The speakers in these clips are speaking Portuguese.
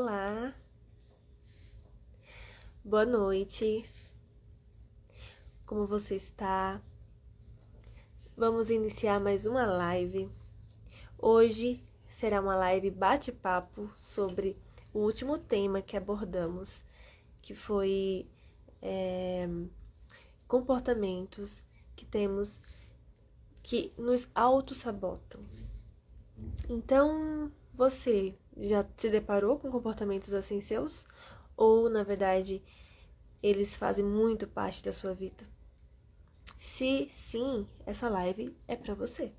Olá, boa noite, como você está? Vamos iniciar mais uma live. Hoje será uma live bate-papo sobre o último tema que abordamos, que foi comportamentos que temos que nos auto-sabotam. Então, você já se deparou com comportamentos assim seus? Ou, na verdade, eles fazem muito parte da sua vida? Se sim, essa live é pra você.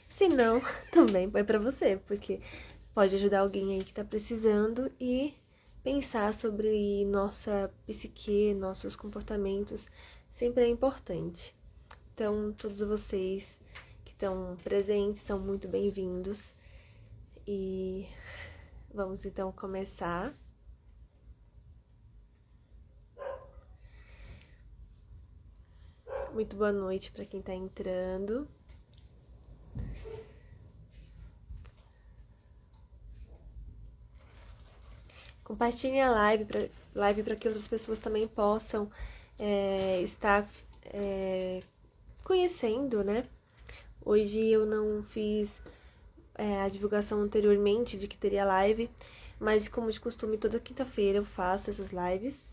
Se não, também é pra você, porque pode ajudar alguém aí que tá precisando e pensar sobre nossa psique, nossos comportamentos, sempre é importante. Então, todos vocês que estão presentes são muito bem-vindos. E vamos então começar. Muito boa noite para quem está entrando. Compartilhem a live para que outras pessoas também possam estar conhecendo, né? Hoje eu não fiz a divulgação anteriormente de que teria live, mas como de costume, toda quinta-feira eu faço essas lives.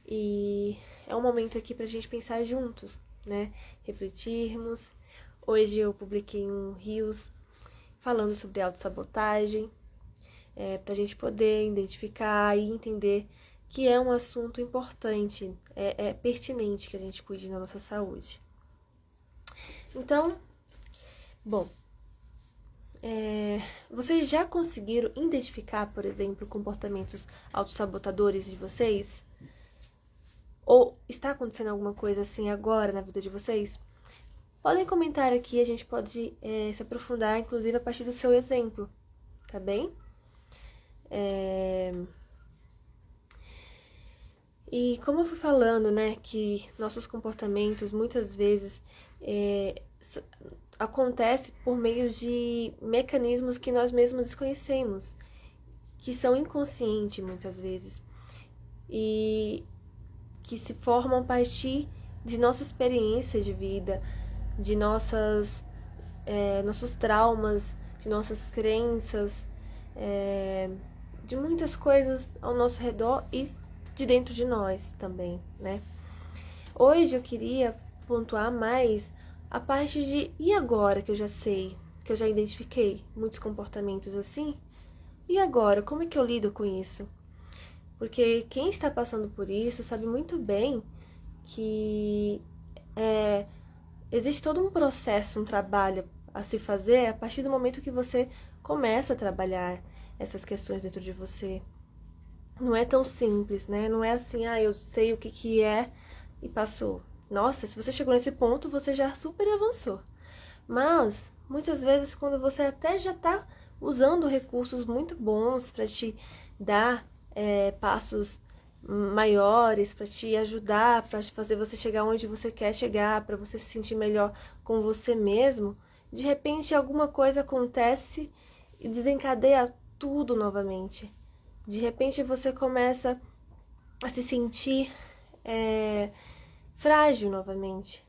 E é um momento aqui pra gente pensar juntos, né? Refletirmos. Hoje eu publiquei um Reels falando sobre autossabotagem, pra gente poder identificar e entender que é um assunto importante, é pertinente que a gente cuide da nossa saúde. Então, bom, vocês já conseguiram identificar, por exemplo, comportamentos autossabotadores de vocês? Ou está acontecendo alguma coisa assim agora na vida de vocês? Podem comentar aqui, a gente pode se aprofundar, inclusive, a partir do seu exemplo, tá bem? E como eu fui falando, né, que nossos comportamentos muitas vezes acontecem por meio de mecanismos que nós mesmos desconhecemos, que são inconscientes muitas vezes, e que se formam a partir de nossa experiência de vida, de nossos traumas, de nossas crenças, de muitas coisas ao nosso redor e de dentro de nós também, né? Hoje eu queria pontuar mais a parte de e agora que eu já sei, que eu já identifiquei muitos comportamentos assim, e agora, como é que eu lido com isso? Porque quem está passando por isso sabe muito bem que existe todo um processo, um trabalho a se fazer a partir do momento que você começa a trabalhar essas questões dentro de você. Não é tão simples, né? Não é assim, eu sei o que é e passou. Nossa, se você chegou nesse ponto, você já super avançou. Mas, muitas vezes, quando você até já está usando recursos muito bons para te dar passos maiores, para te ajudar, para fazer você chegar onde você quer chegar, para você se sentir melhor com você mesmo, de repente alguma coisa acontece e desencadeia tudo novamente. De repente você começa a se sentir frágil novamente.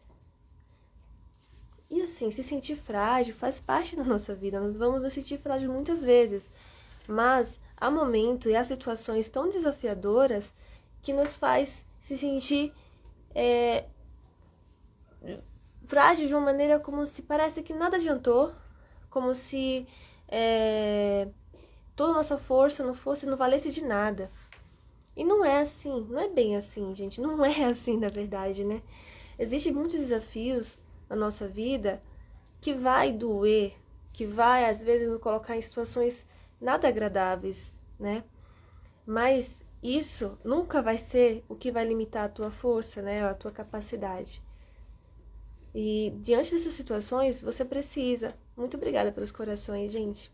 E assim, se sentir frágil faz parte da nossa vida, nós vamos nos sentir frágil muitas vezes, mas há momentos e há situações tão desafiadoras que nos faz se sentir frágil de uma maneira como se parece que nada adiantou, como se toda a nossa força não valesse de nada. E não é assim, não é bem assim, gente, não é assim na verdade, né? Existem muitos desafios na nossa vida que vai doer, que vai às vezes nos colocar em situações nada agradáveis, né? Mas isso nunca vai ser o que vai limitar a tua força, né? A tua capacidade. E diante dessas situações, você precisa... Muito obrigada pelos corações, gente.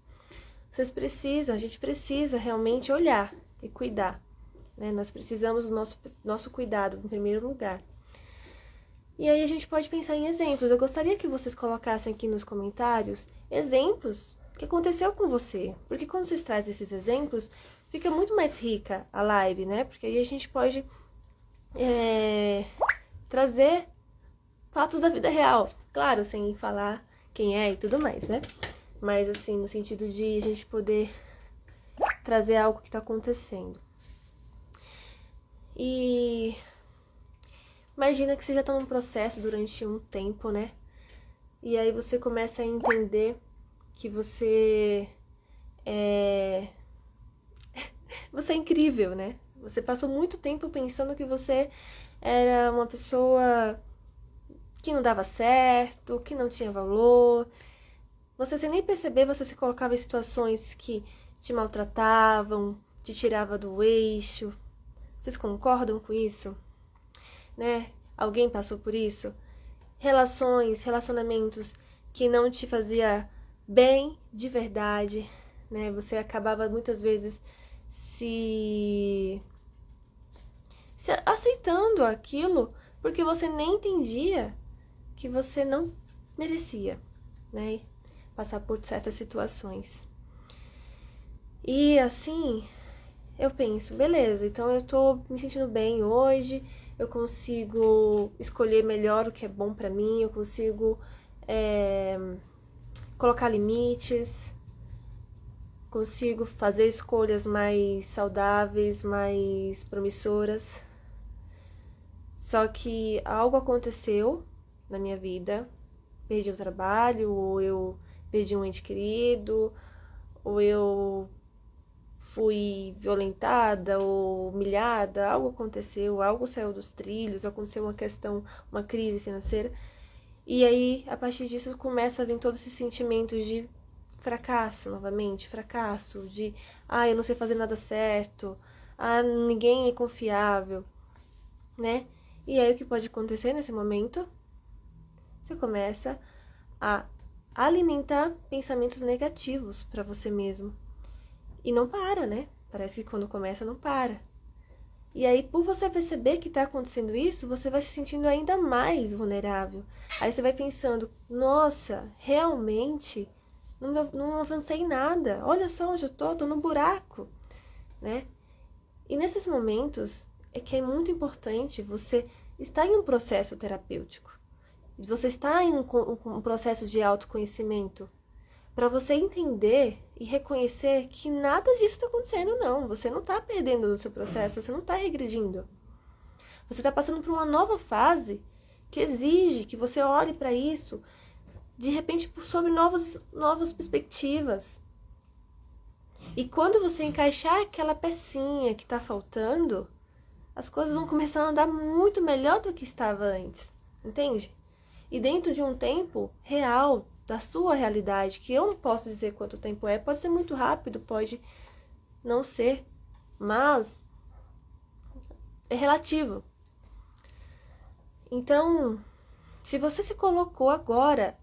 A gente precisa realmente olhar e cuidar, né? Nós precisamos do nosso cuidado em primeiro lugar. E aí a gente pode pensar em exemplos. Eu gostaria que vocês colocassem aqui nos comentários exemplos que aconteceu com você. Porque quando vocês trazem esses exemplos, fica muito mais rica a live, né? Porque aí a gente pode trazer fatos da vida real. Claro, sem falar quem é e tudo mais, né? Mas assim, no sentido de a gente poder trazer algo que tá acontecendo. E imagina que você já tá num processo durante um tempo, né? E aí você começa a entender que você é incrível, né? Você passou muito tempo pensando que você era uma pessoa que não dava certo, que não tinha valor. Você sem nem perceber, você se colocava em situações que te maltratavam, te tirava do eixo. Vocês concordam com isso? Né? Alguém passou por isso? Relacionamentos que não te fazia bem de verdade, né? Você acabava muitas vezes se aceitando aquilo porque você nem entendia que você não merecia, né? Passar por certas situações. E assim, eu penso, beleza, então eu tô me sentindo bem hoje, eu consigo escolher melhor o que é bom pra mim, eu consigo colocar limites, consigo fazer escolhas mais saudáveis, mais promissoras. Só que algo aconteceu na minha vida, perdi o trabalho, ou eu perdi um ente querido, ou eu fui violentada ou humilhada, algo aconteceu, algo saiu dos trilhos, aconteceu uma questão, uma crise financeira. E aí, a partir disso, começa a vir todos esses sentimentos de fracasso, novamente, fracasso, de eu não sei fazer nada certo, ninguém é confiável, né? E aí, o que pode acontecer nesse momento? Você começa a alimentar pensamentos negativos para você mesmo. E não para, né? Parece que quando começa, não para. E aí, por você perceber que tá acontecendo isso, você vai se sentindo ainda mais vulnerável. Aí você vai pensando, nossa, realmente não avancei em nada. Olha só onde eu tô no buraco, né? E nesses momentos é que é muito importante você estar em um processo terapêutico. Você está em um processo de autoconhecimento. Para você entender e reconhecer que nada disso está acontecendo, não. Você não está perdendo no seu processo, você não está regredindo. Você está passando por uma nova fase que exige que você olhe para isso, de repente, sob novas perspectivas. E quando você encaixar aquela pecinha que está faltando, as coisas vão começar a andar muito melhor do que estava antes. Entende? E dentro de um tempo real, da sua realidade, que eu não posso dizer quanto tempo é, pode ser muito rápido, pode não ser, mas é relativo. Então, se você se colocou agora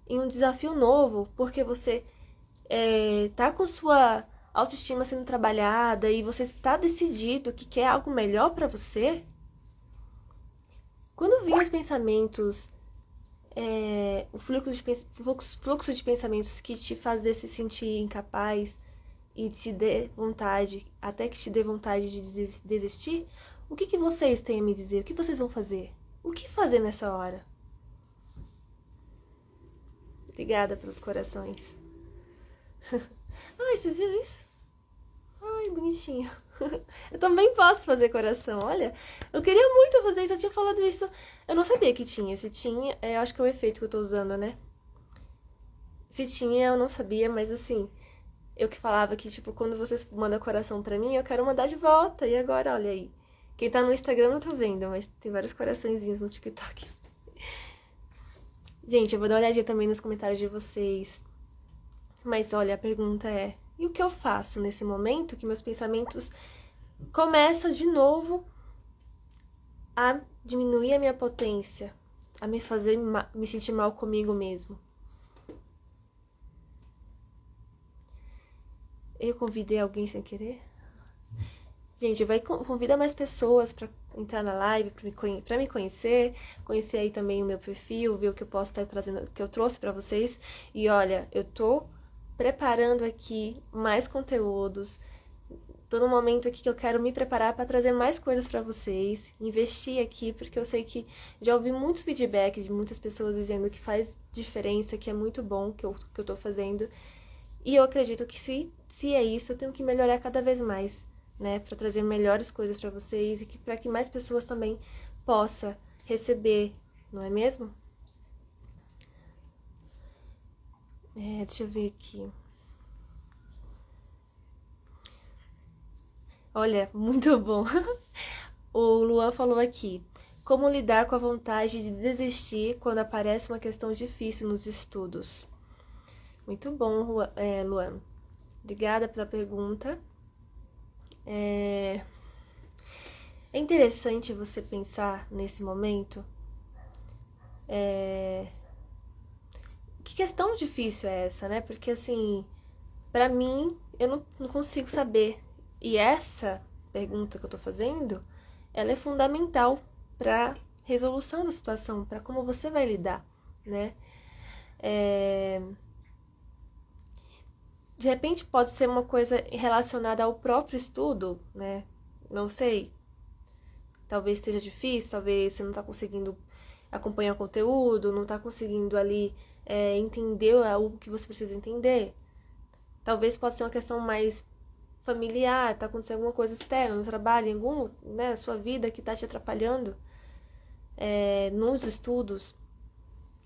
em um desafio novo, porque você tá com sua autoestima sendo trabalhada e você tá decidido que quer algo melhor para você, quando vir os pensamentos o fluxo de pensamentos que te fazer se sentir incapaz e te dê vontade, até que te dê vontade de desistir, o que vocês têm a me dizer? O que vocês vão fazer? O que fazer nessa hora? Obrigada pelos corações. Ai, vocês viram isso? Ai, bonitinho. Eu também posso fazer coração, olha. Eu queria muito fazer isso, eu tinha falado isso. Eu não sabia que tinha. Se tinha, eu acho que é o efeito que eu tô usando, né? Se tinha, eu não sabia, mas assim, eu que falava que, tipo, quando vocês mandam coração pra mim, eu quero mandar de volta. E agora, olha aí. Quem tá no Instagram não tá vendo, mas tem vários coraçõezinhos no TikTok. Gente, eu vou dar uma olhadinha também nos comentários de vocês. Mas olha, a pergunta é: e o que eu faço nesse momento que meus pensamentos começam de novo a diminuir a minha potência, a me fazer me sentir mal comigo mesmo? Eu convidei alguém sem querer? Gente, vai convida mais pessoas pra entrar na live, pra me conhecer aí também o meu perfil, ver o que eu posso estar trazendo, o que eu trouxe pra vocês. E olha, eu tô preparando aqui mais conteúdos, tô num momento aqui que eu quero me preparar para trazer mais coisas para vocês, investir aqui, porque eu sei que já ouvi muitos feedbacks de muitas pessoas dizendo que faz diferença, que é muito bom que eu tô fazendo. E eu acredito que se é isso, eu tenho que melhorar cada vez mais, né, para trazer melhores coisas para vocês e para que mais pessoas também possam receber, não é mesmo? Deixa eu ver aqui. Olha, muito bom. O Luan falou aqui: como lidar com a vontade de desistir quando aparece uma questão difícil nos estudos? Muito bom, Luan. Obrigada pela pergunta. É interessante você pensar nesse momento. Que questão difícil é essa, né? Porque assim, pra mim, eu não consigo saber. E essa pergunta que eu tô fazendo, ela é fundamental pra resolução da situação, pra como você vai lidar, né? De repente pode ser uma coisa relacionada ao próprio estudo, né? Não sei. Talvez esteja difícil, talvez você não tá conseguindo acompanhar o conteúdo, não tá conseguindo ali entender algo que você precisa entender. Talvez pode ser uma questão mais familiar, tá acontecendo alguma coisa externa no trabalho, em algum, né, na sua vida que tá te atrapalhando nos estudos.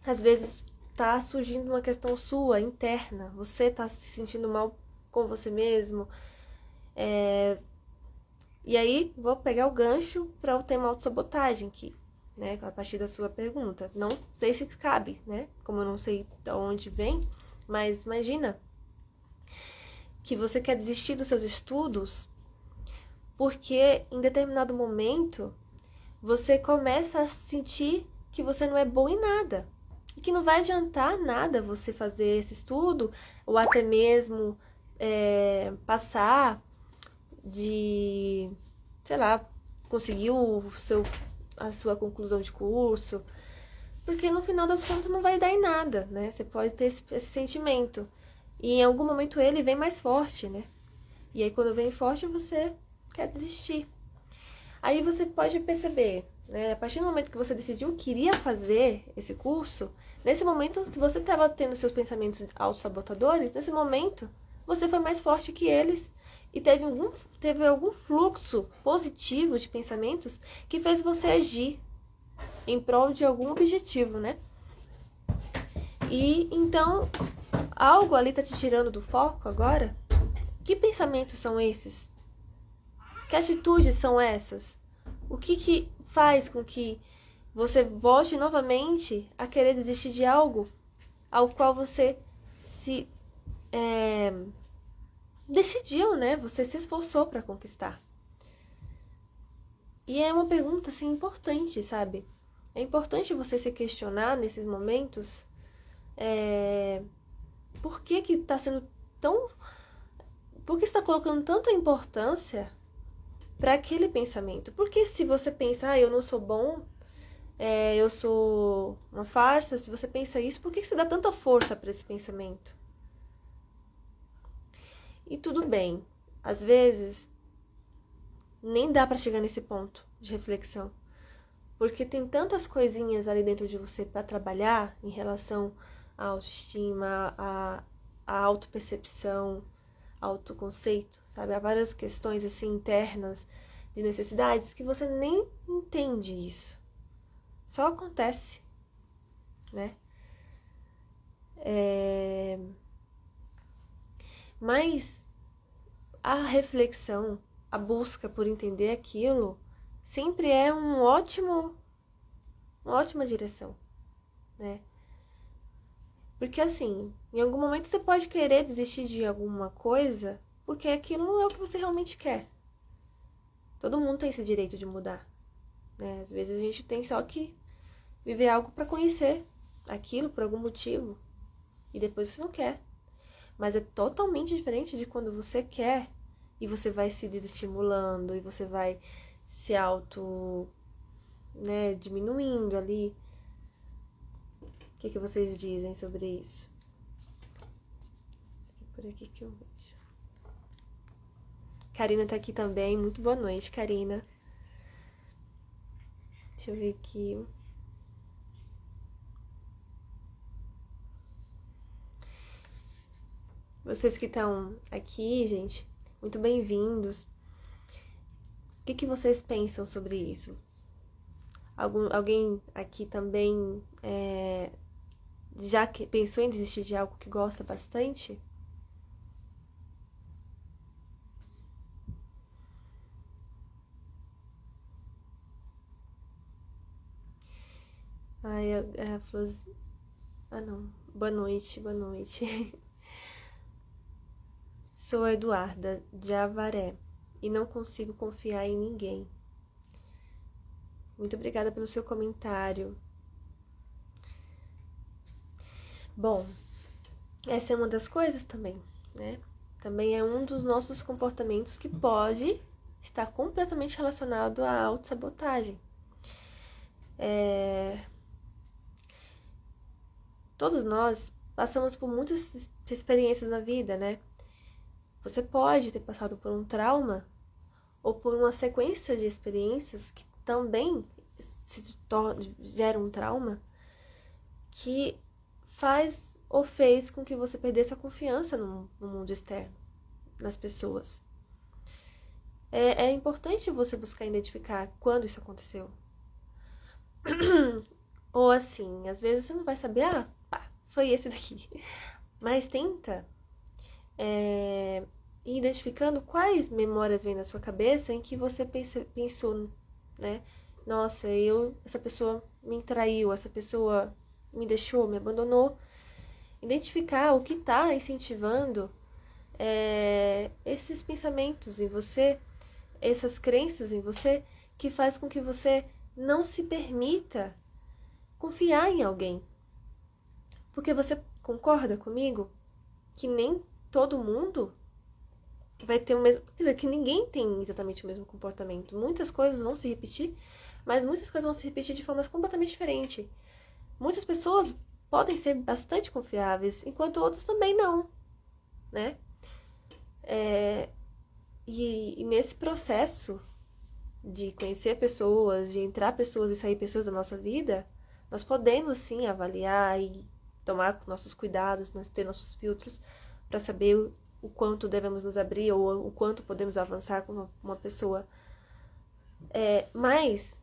Às vezes tá surgindo uma questão sua, interna, você tá se sentindo mal com você mesmo. E aí, vou pegar o gancho para o tema autossabotagem aqui, né, a partir da sua pergunta. Não sei se cabe, né, como eu não sei de onde vem, mas imagina que você quer desistir dos seus estudos porque em determinado momento você começa a sentir que você não é bom em nada e que não vai adiantar nada você fazer esse estudo ou até mesmo passar de, sei lá, conseguir a sua conclusão de curso, porque no final das contas não vai dar em nada, né? Você pode ter esse sentimento. E em algum momento ele vem mais forte, né? E aí quando vem forte você quer desistir. Aí você pode perceber, né? A partir do momento que você decidiu que iria fazer esse curso, nesse momento, se você estava tendo seus pensamentos autossabotadores, nesse momento você foi mais forte que eles e teve algum fluxo positivo de pensamentos que fez você agir em prol de algum objetivo, né? E então, algo ali tá te tirando do foco agora? Que pensamentos são esses? Que atitudes são essas? O que faz com que você volte novamente a querer desistir de algo ao qual você se decidiu, né? Você se esforçou para conquistar. E é uma pergunta, assim, importante, sabe? É importante você se questionar nesses momentos por que tá sendo tão... Por que está colocando tanta importância para aquele pensamento? Porque se você pensa, eu não sou bom, eu sou uma farsa, se você pensa isso, por que você dá tanta força para esse pensamento? E tudo bem, às vezes nem dá para chegar nesse ponto de reflexão, porque tem tantas coisinhas ali dentro de você para trabalhar em relação à autoestima, à autopercepção, autoconceito, sabe? Há várias questões assim internas de necessidades que você nem entende isso. Só acontece, né? Mas a reflexão, a busca por entender aquilo, sempre é uma ótima direção, né? Porque assim, em algum momento você pode querer desistir de alguma coisa porque aquilo não é o que você realmente quer. Todo mundo tem esse direito de mudar, né? Às vezes a gente tem só que viver algo para conhecer aquilo por algum motivo e depois você não quer. Mas é totalmente diferente de quando você quer e você vai se desestimulando e você vai se diminuindo ali. O que vocês dizem sobre isso? Por aqui que eu vejo. Karina tá aqui também. Muito boa noite, Karina. Deixa eu ver aqui. Vocês que estão aqui, gente, muito bem-vindos. O que vocês pensam sobre isso? Alguém aqui também já pensou em desistir de algo que gosta bastante? Ai, a Flores... Ah, não. Boa noite, boa noite. Sou a Eduarda, de Avaré, e não consigo confiar em ninguém. Muito obrigada pelo seu comentário. Bom, essa é uma das coisas também, né? Também é um dos nossos comportamentos que pode estar completamente relacionado à autossabotagem. Todos nós passamos por muitas experiências na vida, né? Você pode ter passado por um trauma ou por uma sequência de experiências que também geram um trauma que faz ou fez com que você perdesse a confiança no mundo externo, nas pessoas. É importante você buscar identificar quando isso aconteceu. Ou assim, às vezes você não vai saber, foi esse daqui. Mas tenta ir identificando quais memórias vêm na sua cabeça em que você pensou, né? Nossa, essa pessoa me traiu, essa pessoa me deixou, me abandonou. Identificar o que está incentivando esses pensamentos em você, essas crenças em você, que faz com que você não se permita confiar em alguém. Porque você concorda comigo que nem todo mundo vai ter o mesmo... Quer dizer, que ninguém tem exatamente o mesmo comportamento. Muitas coisas vão se repetir, mas muitas coisas vão se repetir de formas completamente diferentes. Muitas pessoas podem ser bastante confiáveis, enquanto outras também não, né? E nesse processo de conhecer pessoas, de entrar pessoas e sair pessoas da nossa vida, nós podemos sim avaliar e tomar nossos cuidados, nós ter nossos filtros para saber o quanto devemos nos abrir ou o quanto podemos avançar com uma pessoa. Mas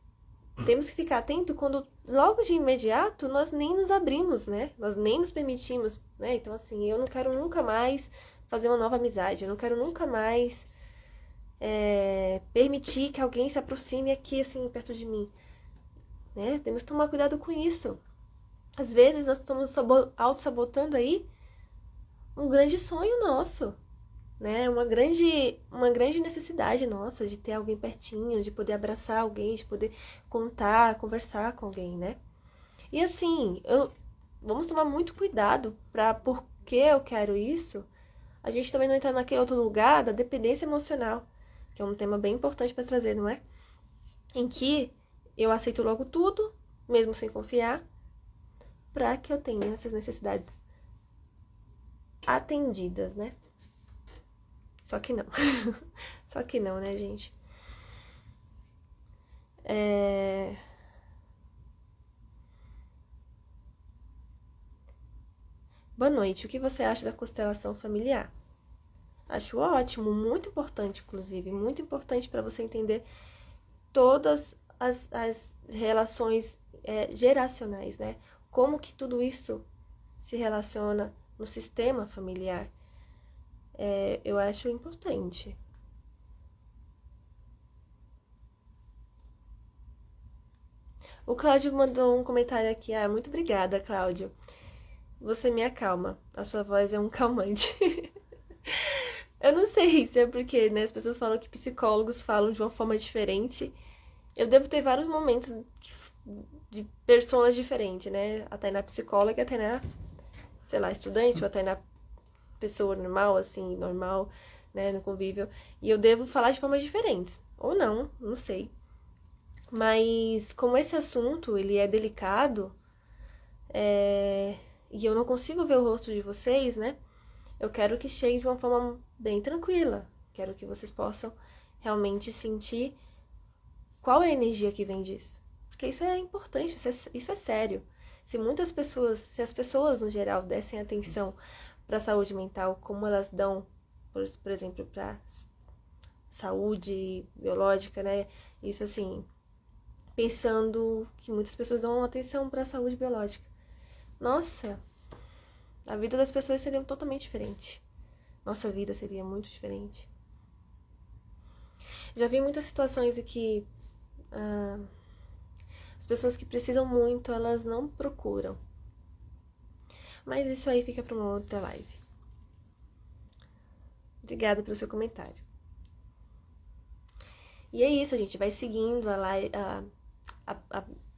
temos que ficar atento quando logo de imediato nós nem nos abrimos, né? Nós nem nos permitimos, né? Então assim, eu não quero nunca mais fazer uma nova amizade, eu não quero nunca mais permitir que alguém se aproxime aqui, assim, perto de mim, né? Temos que tomar cuidado com isso. Às vezes nós estamos auto-sabotando aí um grande sonho nosso, né? Uma grande necessidade nossa de ter alguém pertinho, de poder abraçar alguém, de poder conversar com alguém, né? E assim, vamos tomar muito cuidado para porque eu quero isso, a gente também não entrar naquele outro lugar da dependência emocional, que é um tema bem importante para trazer, não é? Em que eu aceito logo tudo, mesmo sem confiar, para que eu tenha essas necessidades atendidas, né? Só que não. Só que não, né, gente? Boa noite. O que você acha da constelação familiar? Acho ótimo, muito importante, inclusive. Muito importante para você entender todas as relações geracionais, né? Como que tudo isso se relaciona no sistema familiar. Eu acho importante. O Cláudio mandou um comentário aqui. Muito obrigada, Cláudio. Você me acalma. A sua voz é um calmante. Eu não sei se é porque, né, as pessoas falam que psicólogos falam de uma forma diferente. Eu devo ter vários momentos de personas diferentes, né? A Tainá psicóloga, a Tainá, sei lá, estudante, ou a Tainá pessoa normal, assim, normal, né, no convívio. E eu devo falar de formas diferentes. Ou não sei. Mas como esse assunto, ele é delicado, e eu não consigo ver o rosto de vocês, né? Eu quero que chegue de uma forma bem tranquila, Quero que vocês possam realmente sentir qual é a energia que vem disso. Porque isso é importante, isso é sério. Se as pessoas no geral dessem atenção para a saúde mental, como elas dão, por exemplo, para saúde biológica, né? Isso assim, pensando que muitas pessoas dão atenção para a saúde biológica. Nossa, a vida das pessoas seria totalmente diferente. Nossa vida seria muito diferente. Já vi muitas situações em que as pessoas que precisam muito, elas não procuram. Mas isso aí fica para uma outra live. Obrigada pelo seu comentário. E é isso, a gente vai seguindo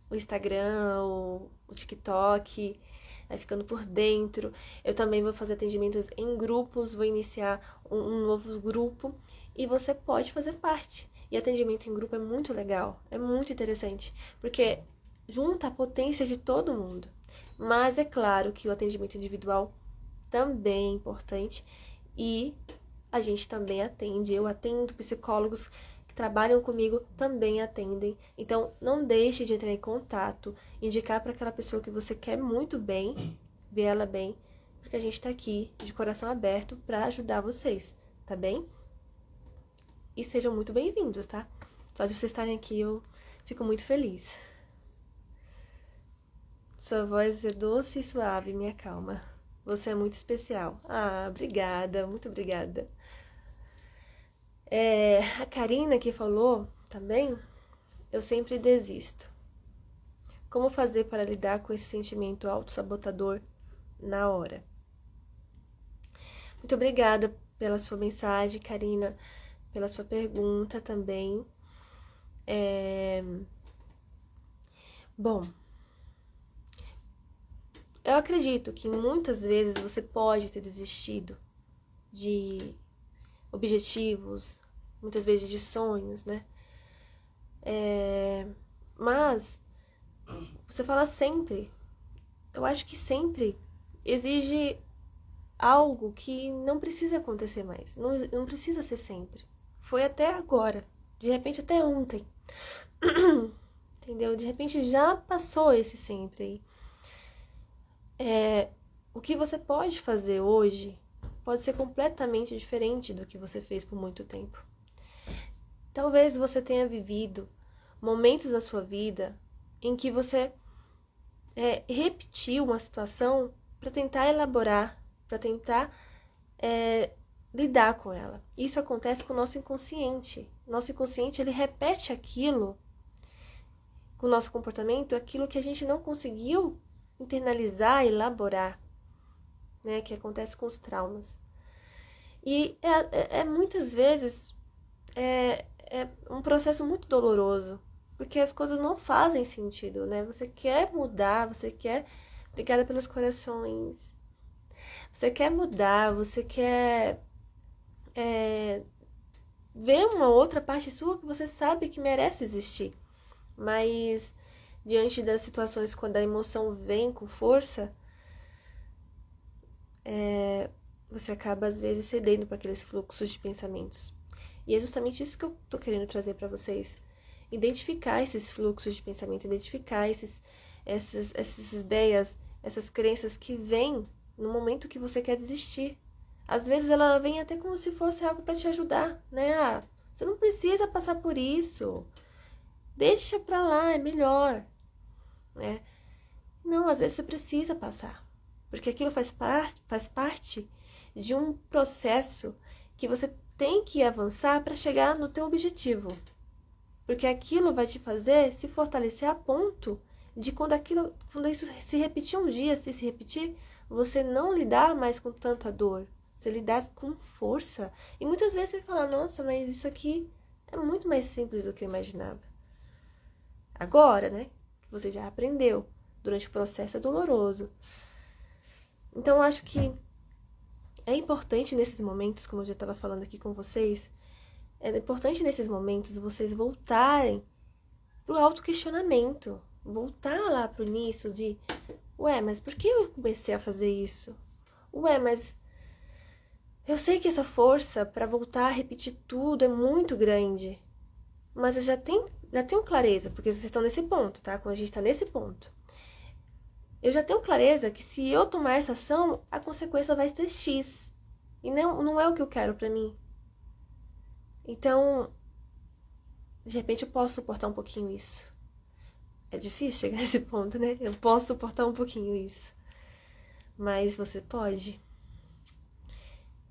o Instagram, o TikTok, vai ficando por dentro. Eu também vou fazer atendimentos em grupos, vou iniciar um novo grupo e você pode fazer parte. E atendimento em grupo é muito legal, é muito interessante, porque junta a potência de todo mundo. Mas é claro que o atendimento individual também é importante e a gente também atende. Eu atendo psicólogos que trabalham comigo, também atendem. Então, não deixe de entrar em contato, indicar para aquela pessoa que você quer muito bem, ver ela bem, porque a gente tá aqui de coração aberto para ajudar vocês, tá bem? E sejam muito bem-vindos, tá? Só de vocês estarem aqui eu fico muito feliz. Sua voz é doce e suave, me acalma. Você é muito especial. Ah, obrigada, muito obrigada. A Karina que falou também, eu sempre desisto. Como fazer para lidar com esse sentimento autossabotador na hora? Muito obrigada pela sua mensagem, Karina, pela sua pergunta também. Bom, eu acredito que muitas vezes você pode ter desistido de objetivos, muitas vezes de sonhos, né? Mas você fala sempre, eu acho que sempre exige algo que não precisa acontecer mais, não precisa ser sempre. Foi até agora, de repente até ontem, entendeu? De repente já passou esse sempre aí. O que você pode fazer hoje pode ser completamente diferente do que você fez por muito tempo. Talvez você tenha vivido momentos da sua vida em que você repetiu uma situação para tentar elaborar, para tentar lidar com ela. Isso acontece com o nosso inconsciente. Nosso inconsciente, ele repete aquilo com o nosso comportamento, aquilo que a gente não conseguiu internalizar, elaborar, né? Que acontece com os traumas. E muitas vezes é um processo muito doloroso, porque as coisas não fazem sentido, né? Você quer mudar, você quer... Obrigada pelos corações. Você quer mudar, você quer ver uma outra parte sua que você sabe que merece existir. Mas diante das situações, quando a emoção vem com força, você acaba às vezes cedendo para aqueles fluxos de pensamentos. E é justamente isso que eu tô querendo trazer para vocês. Identificar esses fluxos de pensamento, identificar essas ideias, essas crenças que vêm no momento que você quer desistir. Às vezes ela vem até como se fosse algo para te ajudar, né? Você não precisa passar por isso. Deixa pra lá, é melhor, né? Não, às vezes você precisa passar. Porque aquilo faz parte de um processo que você tem que avançar para chegar no teu objetivo. Porque aquilo vai te fazer se fortalecer a ponto de quando isso se repetir um dia, se repetir, você não lidar mais com tanta dor. Você lidar com força. E muitas vezes você fala, nossa, mas isso aqui é muito mais simples do que eu imaginava. Agora, né? Que você já aprendeu. Durante o processo é doloroso. Então, eu acho que é importante nesses momentos, como eu já estava falando aqui com vocês, é importante nesses momentos vocês voltarem pro autoquestionamento. Voltar lá pro início de, mas por que eu comecei a fazer isso? Mas Eu sei que essa força para voltar a repetir tudo é muito grande, mas eu já tenho clareza, porque vocês estão nesse ponto, tá? Quando a gente tá nesse ponto. Eu já tenho clareza que se eu tomar essa ação, a consequência vai ser X. E não é o que eu quero pra mim. Então, de repente eu posso suportar um pouquinho isso. É difícil chegar nesse ponto, né? Eu posso suportar um pouquinho isso. Mas você pode.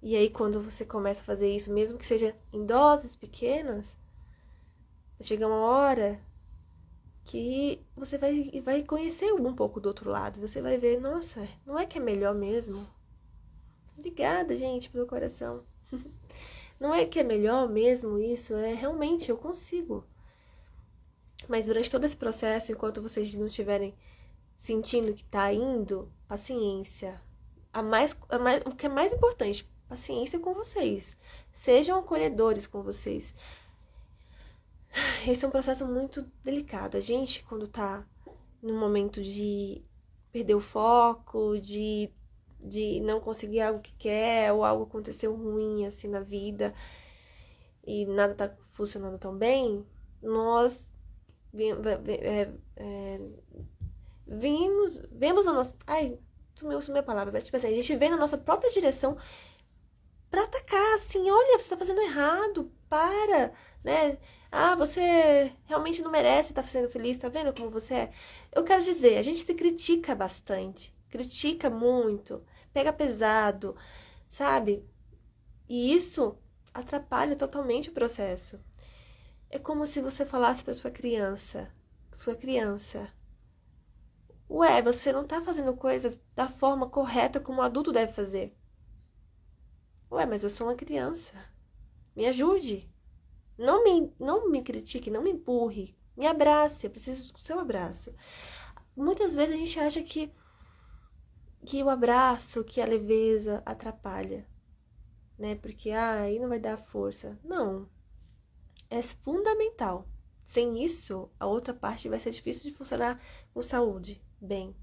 E aí, quando você começa a fazer isso, mesmo que seja em doses pequenas, chega uma hora que você vai conhecer um pouco do outro lado. Você vai ver, nossa, não é que é melhor mesmo? Obrigada, gente, pelo coração. Não é que é melhor mesmo isso, é realmente eu consigo. Mas durante todo esse processo, enquanto vocês não estiverem sentindo que tá indo, paciência. O que é mais importante, paciência com vocês. Sejam acolhedores com vocês. Esse é um processo muito delicado. A gente, quando tá num momento de perder o foco, de não conseguir algo que quer, ou algo aconteceu ruim assim na vida e nada tá funcionando tão bem, nós vemos na nossa... Ai, sumiu a palavra, mas tipo assim, a gente vem na nossa própria direção pra atacar, assim, olha, você tá fazendo errado, para, né? Ah, você realmente não merece estar sendo feliz, tá vendo como você é? Eu quero dizer, a gente se critica bastante, critica muito, pega pesado, sabe? E isso atrapalha totalmente o processo. É como se você falasse pra sua criança, ué, você não tá fazendo coisas da forma correta como o adulto deve fazer. Ué, mas eu sou uma criança. Me ajude. Não me critique, não me empurre. Me abrace, eu preciso do seu abraço. Muitas vezes a gente acha que o abraço, que a leveza atrapalha, né? Porque, aí não vai dar força. Não. É fundamental. Sem isso, a outra parte vai ser difícil de funcionar com saúde, bem.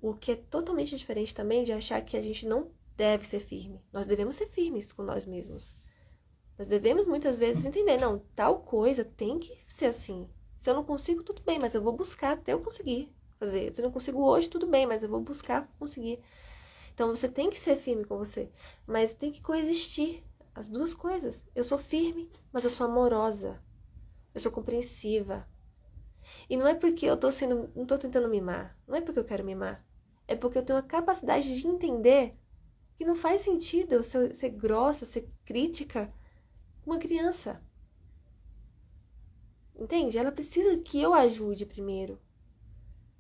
O que é totalmente diferente também de achar que a gente não deve ser firme. Nós devemos ser firmes com nós mesmos. Nós devemos muitas vezes entender, não, tal coisa tem que ser assim. Se eu não consigo, tudo bem, mas eu vou buscar até eu conseguir fazer. Se eu não consigo hoje, tudo bem, mas eu vou buscar conseguir. Então você tem que ser firme com você, mas tem que coexistir as duas coisas. Eu sou firme, mas eu sou amorosa. Eu sou compreensiva. E não é porque não tô tentando mimar, não é porque eu quero mimar. É porque eu tenho a capacidade de entender que não faz sentido eu ser grossa, ser crítica com uma criança. Entende? Ela precisa que eu ajude primeiro.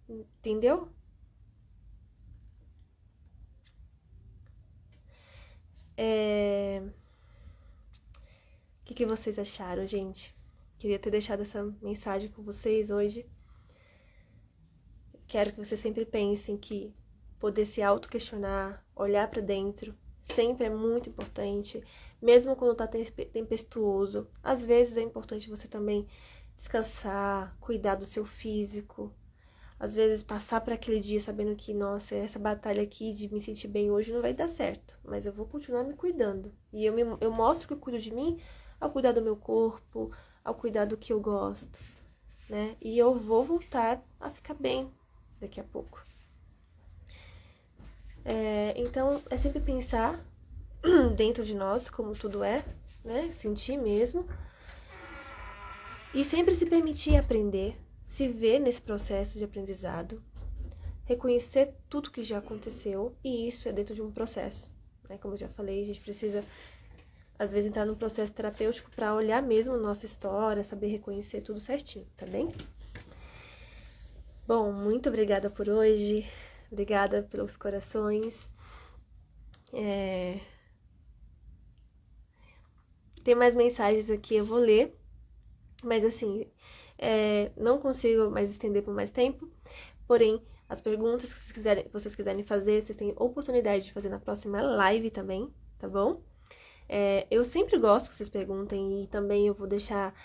Entendeu? O que vocês acharam, gente? Queria ter deixado essa mensagem com vocês hoje. Quero que vocês sempre pensem que poder se auto-questionar, olhar pra dentro, sempre é muito importante, mesmo quando tá tempestuoso. Às vezes é importante você também descansar, cuidar do seu físico. Às vezes passar por aquele dia sabendo que, nossa, essa batalha aqui de me sentir bem hoje não vai dar certo, mas eu vou continuar me cuidando. E eu mostro que eu cuido de mim ao cuidar do meu corpo, ao cuidar do que eu gosto, né? E eu vou voltar a ficar bem daqui a pouco. Então, é sempre pensar dentro de nós, como tudo é, né? Sentir mesmo. E sempre se permitir aprender, se ver nesse processo de aprendizado, reconhecer tudo que já aconteceu, e isso é dentro de um processo, né? Como eu já falei, a gente precisa, às vezes, entrar num processo terapêutico para olhar mesmo a nossa história, saber reconhecer tudo certinho, tá bem? Bom, muito obrigada por hoje, obrigada pelos corações. Tem mais mensagens aqui, eu vou ler, mas assim, não consigo mais estender por mais tempo, porém, as perguntas que vocês quiserem fazer, vocês têm oportunidade de fazer na próxima live também, tá bom? Eu sempre gosto que vocês perguntem e também eu vou deixar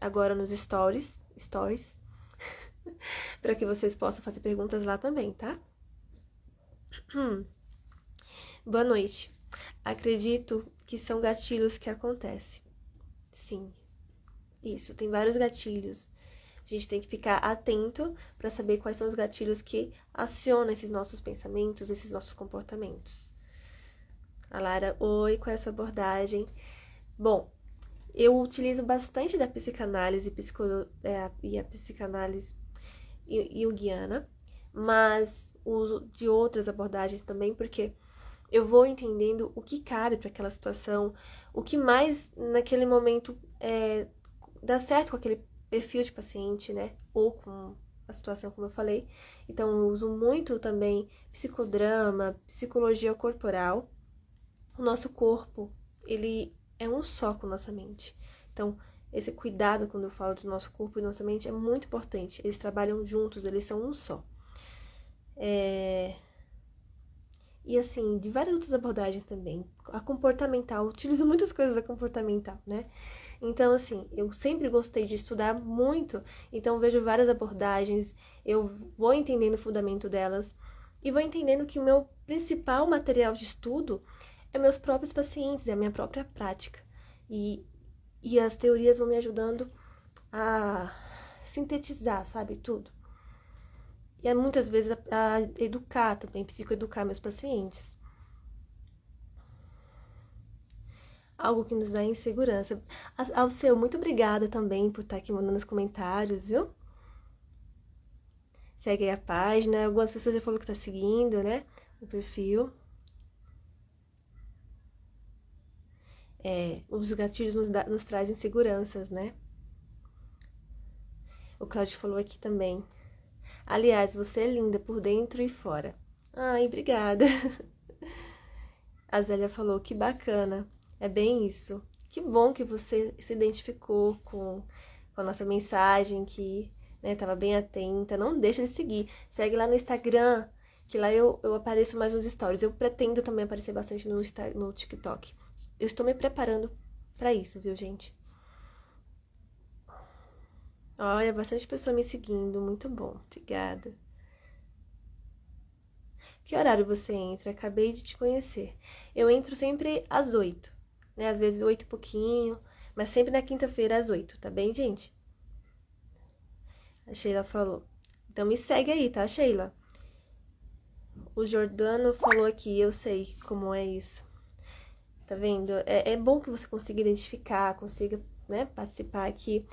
agora nos stories para que vocês possam fazer perguntas lá também, tá? Boa noite. Acredito que são gatilhos que acontecem. Sim, isso, tem vários gatilhos. A gente tem que ficar atento para saber quais são os gatilhos que acionam esses nossos pensamentos, esses nossos comportamentos. A Lara, oi, qual é a sua abordagem? Bom, eu utilizo bastante da psicanálise e a psicanálise junguiana, mas uso de outras abordagens também, porque eu vou entendendo o que cabe para aquela situação, o que mais naquele momento dá certo com aquele perfil de paciente, né? Ou com a situação, como eu falei. Então, eu uso muito também psicodrama, psicologia corporal. O nosso corpo, ele é um só com nossa mente. Então, esse cuidado quando eu falo do nosso corpo e nossa mente é muito importante. Eles trabalham juntos, eles são um só. E assim, de várias outras abordagens também. A comportamental, eu utilizo muitas coisas da comportamental, né? Então, assim, eu sempre gostei de estudar muito, então vejo várias abordagens, eu vou entendendo o fundamento delas e vou entendendo que o meu principal material de estudo é meus próprios pacientes, é a minha própria prática. E as teorias vão me ajudando a sintetizar, sabe, tudo. E muitas vezes a educar também, psicoeducar meus pacientes. Algo que nos dá insegurança. Ao seu, muito obrigada também por estar aqui mandando os comentários, viu? Segue aí a página. Algumas pessoas já falaram que tá seguindo, né? O perfil. Os gatilhos nos trazem inseguranças, né? O Claudio falou aqui também. Aliás, você é linda por dentro e fora. Ai, obrigada. A Zélia falou, que bacana. É bem isso. Que bom que você se identificou com a nossa mensagem, que estava bem atenta. Não deixa de seguir. Segue lá no Instagram, que lá eu apareço mais nos stories. Eu pretendo também aparecer bastante no TikTok. Eu estou me preparando para isso, viu, gente? Olha, bastante pessoa me seguindo. Muito bom. Obrigada. Que horário você entra? Acabei de te conhecer. Eu entro sempre às 8, né? Às vezes 8 e pouquinho, mas sempre na quinta-feira às 8, tá bem, gente? A Sheila falou. Então me segue aí, tá, Sheila? O Jordano falou aqui, eu sei como é isso. Tá vendo? É bom que você consiga identificar, consiga, né, participar aqui.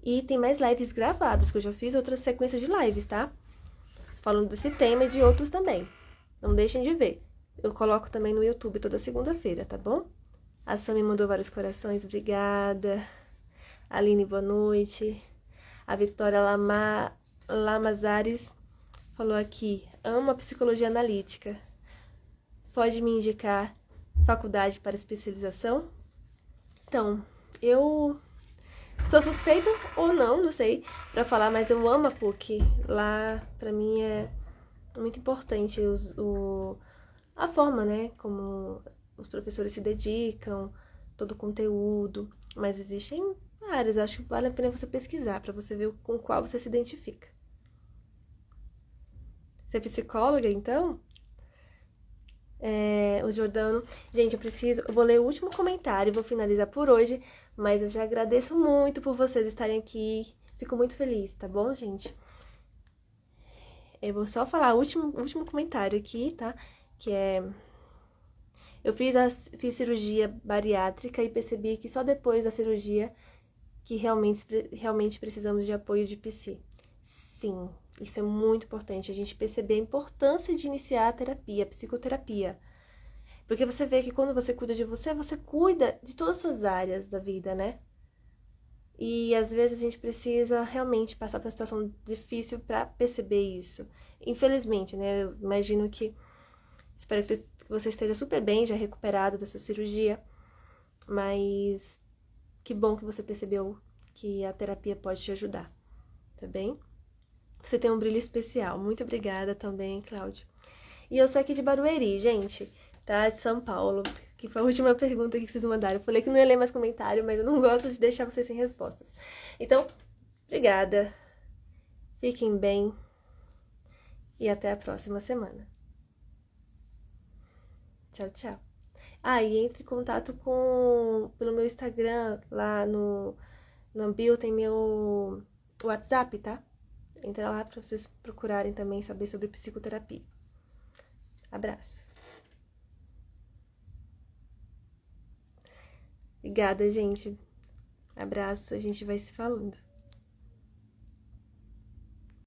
E tem mais lives gravadas, que eu já fiz outras sequências de lives, tá? Falando desse tema e de outros também. Não deixem de ver. Eu coloco também no YouTube toda segunda-feira, tá bom? A Sam me mandou vários corações, obrigada. Aline, boa noite. A Vitória Lamazares falou aqui, amo a psicologia analítica. Pode me indicar faculdade para especialização? Então, eu sou suspeita ou não sei, pra falar, mas eu amo a PUC. Lá, pra mim, é muito importante a forma, né, como os professores se dedicam, todo o conteúdo, mas existem várias, acho que vale a pena você pesquisar para você ver com qual você se identifica. Você é psicóloga, então? O Jordano... Gente, eu vou ler o último comentário e vou finalizar por hoje, mas eu já agradeço muito por vocês estarem aqui, fico muito feliz, tá bom, gente? Eu vou só falar o último comentário aqui, tá? Que é... Eu fiz cirurgia bariátrica e percebi que só depois da cirurgia que realmente precisamos de apoio de psi. Sim, isso é muito importante, a gente perceber a importância de iniciar a terapia, a psicoterapia. Porque você vê que quando você cuida de você cuida de todas as suas áreas da vida, né? E às vezes a gente precisa realmente passar por uma situação difícil para perceber isso. Infelizmente, né? Eu imagino que... Espero que você esteja super bem, já recuperado da sua cirurgia. Mas que bom que você percebeu que a terapia pode te ajudar, tá bem? Você tem um brilho especial. Muito obrigada também, Cláudio. E eu sou aqui de Barueri, gente, tá? De São Paulo, que foi a última pergunta que vocês mandaram. Eu falei que não ia ler mais comentário, mas eu não gosto de deixar vocês sem respostas. Então, obrigada. Fiquem bem. E até a próxima semana. Tchau, tchau. Ah, e entre em contato pelo meu Instagram, lá no bio tem meu WhatsApp, tá? Entra lá pra vocês procurarem também saber sobre psicoterapia. Abraço. Obrigada, gente. Abraço, a gente vai se falando.